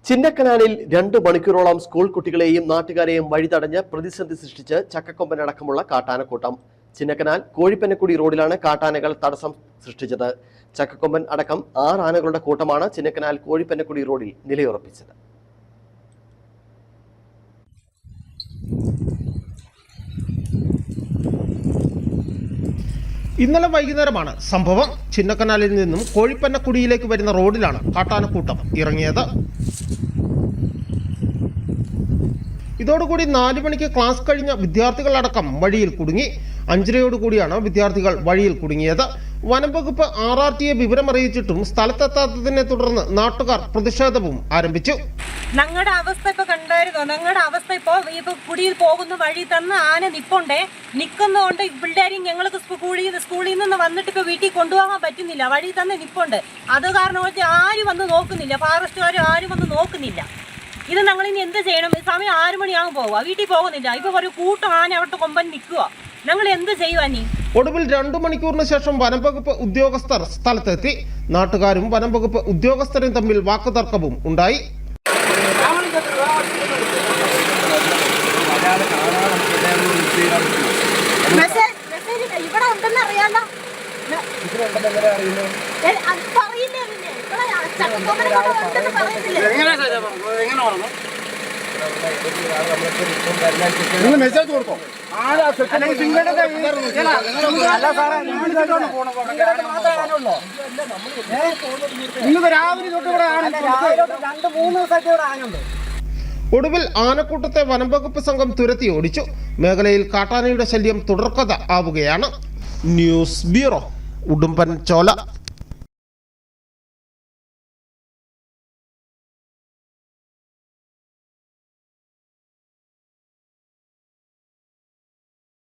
ചിന്നക്കനാലിൽ 2 മണിക്കൂറോളം സ്കൂൾ കുട്ടികളെയും നാട്ടുകാരെയും വഴിതടഞ്ഞ് പ്രതിസന്ധി സൃഷ്ടിച്ച് ചക്കക്കൊമ്പൻ അടക്കമുള്ള കാട്ടാനക്കൂട്ടം. ചിന്നക്കനാൽ കോഴിപ്പന്നക്കുടി റോഡിലാണ് കാട്ടാനകൾ തടസ്സം സൃഷ്ടിച്ചത്. ചക്കക്കൊമ്പൻ അടക്കം 6 ആനകളുടെ കൂട്ടമാണ് ചിന്നക്കനാൽ കോഴിപ്പന്നക്കുടി റോഡിൽ നിലയുറപ്പിച്ചത്. ഇന്നലെ വൈകുന്നേരമാണ് സംഭവം. ചിന്നക്കനാലിൽ നിന്നും കോഴിപ്പന്നക്കുടിയിലേക്ക് വരുന്ന റോഡിലാണ് കാട്ടാനക്കൂട്ടം ഇറങ്ങിയത്. ഇതോടുകൂടി 4 മണിക്ക് ക്ലാസ് കഴിഞ്ഞ വിദ്യാർത്ഥികളടക്കം വഴിയിൽ കുടുങ്ങി. 5:30യോടുകൂടിയാണ് വിദ്യാർത്ഥികൾ വഴിയിൽ കുടുങ്ങിയത്. വനം വകുപ്പ് RRTയെ വിവരമറിയിച്ചിട്ടും സ്ഥലത്തെത്താത്തതിനെ തുടർന്ന് നാട്ടുകാർ പ്രതിഷേധവും ആരംഭിച്ചു. ഞങ്ങളുടെ അവസ്ഥ ഇപ്പൊ കണ്ടായിരുന്നോ? ഞങ്ങളുടെ അവസ്ഥ ഇപ്പൊ കുടിയിൽ പോകുന്ന വഴി തന്ന ആന നിൽക്കുന്നതുകൊണ്ട് പിള്ളേരും ഞങ്ങൾക്ക് സ്കൂളിൽ നിന്ന് വന്നിട്ട് ഇപ്പൊ വീട്ടിൽ കൊണ്ടുപോകാൻ പറ്റുന്നില്ല. വഴി തന്നെ നിപ്പുണ്ട്. അത് കാരണം ആരും വന്ന് നോക്കുന്നില്ല. ഫോറസ്റ്റുകാർ ആരും വന്ന് നോക്കുന്നില്ല. ഇത് ഞങ്ങൾ ഇനി എന്ത് ചെയ്യണം? സമയം 6 മണിയാകും പോവുക, വീട്ടിൽ പോകുന്നില്ല. ഇപ്പൊ ഒരു കൂട്ടം ആന അവിടുത്തെ കൊമ്പൻ നിൽക്കുക. ഞങ്ങൾ എന്ത് ചെയ്യുവാനി? ഒടുവിൽ 2 മണിക്കൂറിന് ശേഷം വനംവകുപ്പ് ഉദ്യോഗസ്ഥർ സ്ഥലത്തെത്തി. നാട്ടുകാരും വനംവകുപ്പ് ഉദ്യോഗസ്ഥരും തമ്മിൽ വാക്കുതർക്കവും ഉണ്ടായി. ഇവിടെ ഉണ്ടെന്ന് അറിയാലോ. മെസ്സേജ് കൊടുക്കോ? ഒടുവിൽ ആനക്കൂട്ടത്തെ വനംവകുപ്പ് സംഘം തുരത്തി ഓടിച്ചു. മേഖലയിൽ കാട്ടാനയുടെ ശല്യം തുടർക്കഥ ആവുകയാണ്. News bureau, Udumbanchola.